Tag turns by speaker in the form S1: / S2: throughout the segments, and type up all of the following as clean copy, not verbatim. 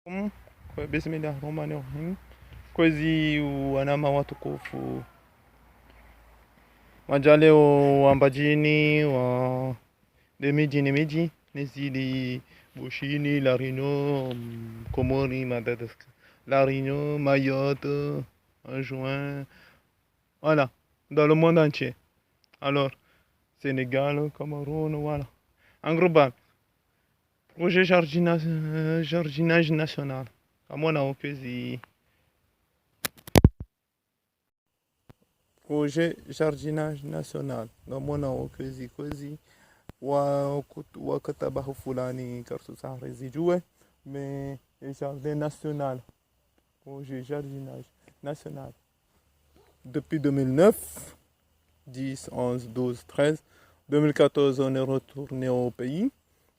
S1: Kwa Bismillahirrahmanirrahim. Kwezi wanama watukufu wajale wa mbajini wa miji nezidi Bushini, La Réunion, Comori, Madagascar, La Réunion, Mayotte, Anjouan, voilà, dans le monde entier. Alors, Sénégal, Cameroun, voilà. En global, projet jardinage national. À mon avis, projet jardinage national. À mon avis, wakatabahu fulani kartu sahara zijue, mais le jardin national, projet jardinage national. Depuis 2009, 10, 11, 12, 13, 2014, on est retourné au pays.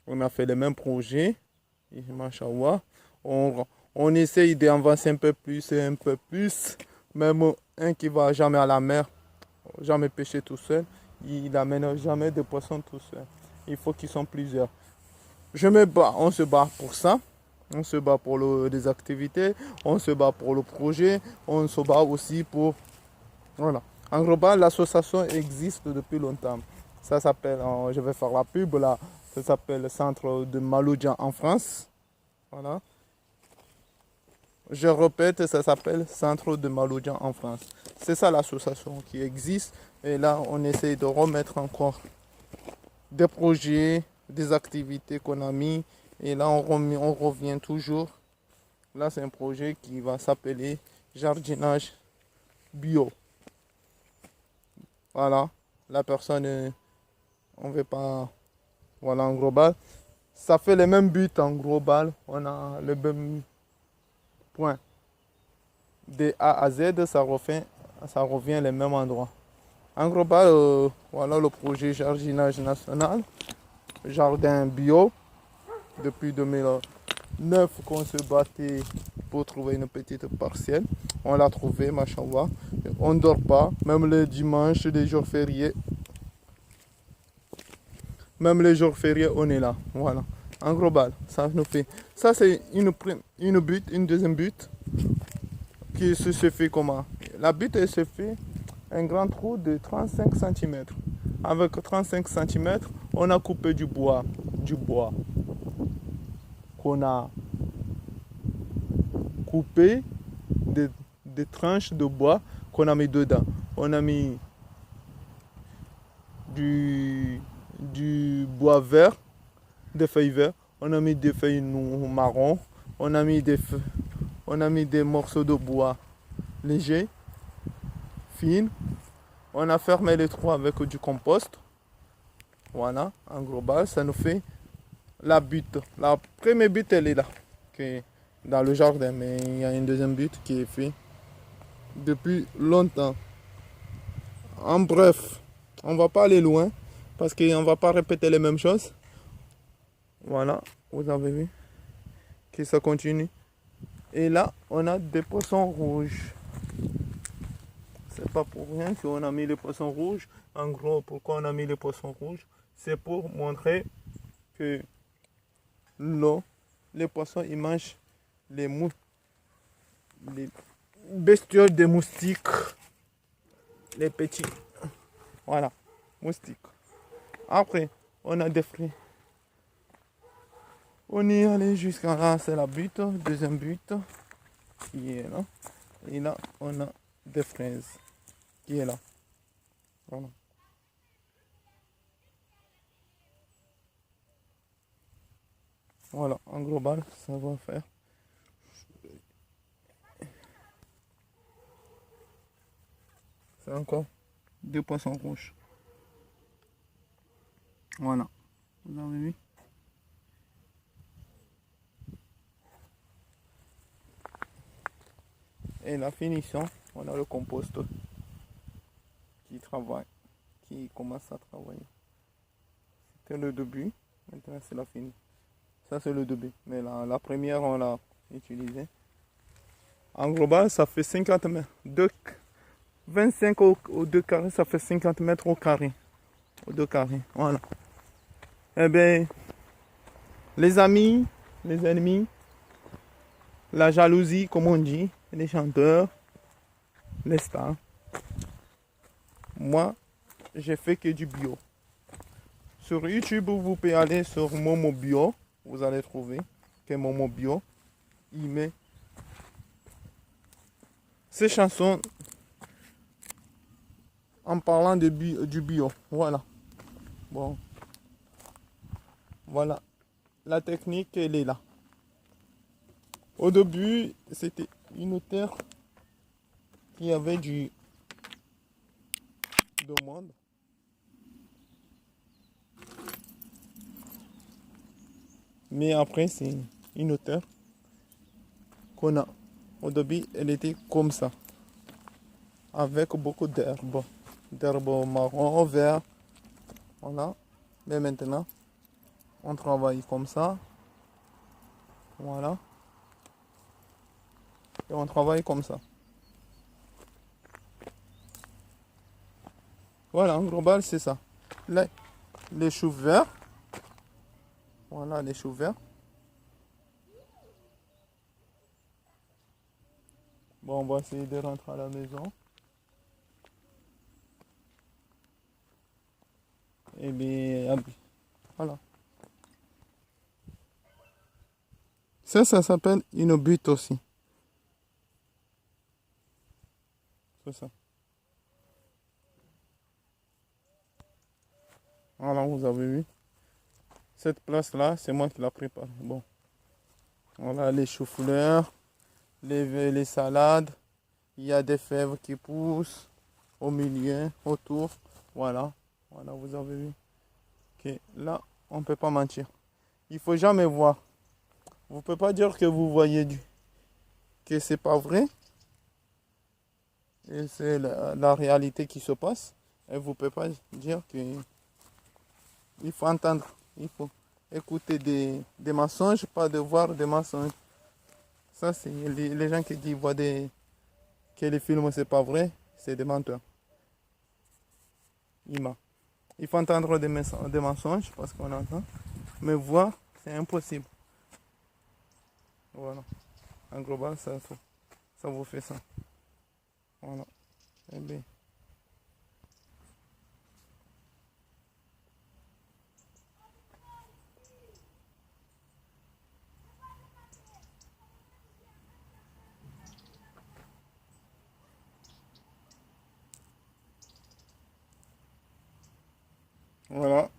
S1: On a fait les mêmes projets. Et machallah, on essaye d'avancer un peu plus. Même un qui va jamais à la mer, jamais pêcher tout seul, il n'amène jamais de poissons tout seul. Il faut qu'ils soient plusieurs. Je me bats, on se bat pour ça. On se bat pour les activités, on se bat pour le projet, on se bat aussi pour... Voilà. En global, l'association existe depuis longtemps. Ça s'appelle, je vais faire la pub là, ça s'appelle le Centre de Maloudia en France. Voilà. Je répète, ça s'appelle Centre de Maloudia en France. C'est ça l'association qui existe. Et là, on essaye de remettre encore des projets, des activités qu'on a mis. Et là, on revient toujours. Là, c'est un projet qui va s'appeler jardinage bio. Voilà. La personne, on ne veut pas... Voilà, en global. Ça fait les mêmes buts en global. On a le même point. De A à Z, ça revient les mêmes endroits. En global, voilà le projet jardinage national. Jardin bio. Depuis 2009 qu'on se battait pour trouver une petite parcelle. On l'a trouvé, machallah. On ne dort pas, même les dimanches, les jours fériés. Même les jours fériés, on est là. Voilà. En global, ça nous fait. Ça, c'est une deuxième but qui se fait comment? La butte, elle se fait un grand trou de 35 cm. Avec 35 cm, on a coupé du bois. Qu'on a coupé des tranches de bois qu'on a mis dedans. On a mis du bois vert, des feuilles vertes, on a mis des feuilles marron, on a mis des morceaux de bois légers, fines. On a fermé les trous avec du compost. Voilà, en global, ça nous fait la butte. La première butte, elle est là, qui est dans le jardin, mais il y a une deuxième butte qui est faite depuis longtemps. En bref, on va pas aller loin parce qu'on va pas répéter les mêmes choses. Voilà, vous avez vu que ça continue. Et là, on a des poissons rouges. C'est pas pour rien qu'on a mis les poissons rouges. En gros, pourquoi on a mis les poissons rouges? C'est pour montrer que l'eau, les poissons, ils mangent les bestioles des moustiques, les petits. Voilà, moustiques. Après, on a des fruits. On y est allé jusqu'à là, c'est la butte, deuxième butte qui est là. Et là, on a des fraises qui est là. Voilà. Voilà, en global, ça va faire. C'est encore deux poissons rouges. Voilà, vous avez vu? Et la finition, on a le compost qui travaille, qui commence à travailler. C'était le début, maintenant c'est la fin. Ça c'est le début, mais la première on l'a utilisée. En global, ça fait 50 mètres. 25 au 2 carrés, ça fait 50 mètres au carré. Au 2 carrés, voilà. Eh bien, les amis, les ennemis, la jalousie, comme on dit, les chanteurs, les stars. Moi, j'ai fait que du bio. Sur YouTube, vous pouvez aller sur Momo Bio. Vous allez trouver que Momo Bio, il met ses chansons en parlant du bio. Voilà. Bon. Voilà. La technique, elle est là. Au début, c'était une terre qui avait du demande. Mais après, c'est une hauteur qu'on a. Au début, elle était comme ça, avec beaucoup d'herbes. D'herbes marron, vert. Voilà. Mais maintenant, on travaille comme ça. Voilà. Et on travaille comme ça. Voilà, en global, c'est ça. Là, les choux verts. Voilà, les choux verts. Bon, on va essayer de rentrer à la maison. Et bien, voilà. Ça s'appelle une butte aussi. C'est ça. Voilà, vous avez vu. Cette place-là, c'est moi qui la prépare. Bon. Voilà les choux-fleurs, les salades. Il y a des fèves qui poussent au milieu, autour. Voilà. Voilà, vous avez vu. Ok, là, on ne peut pas mentir. Il faut jamais voir. Vous ne pouvez pas dire que vous voyez que c'est pas vrai. Et c'est la réalité qui se passe. Et vous ne pouvez pas dire que il faut entendre. Il faut écouter des mensonges, pas de voir des mensonges. Ça, c'est les gens qui disent que les films, c'est pas vrai, c'est des menteurs. Il faut entendre des mensonges parce qu'on entend, mais voir, c'est impossible. Voilà. En global, ça vous fait ça. Voilà. Eh bien. Voilà.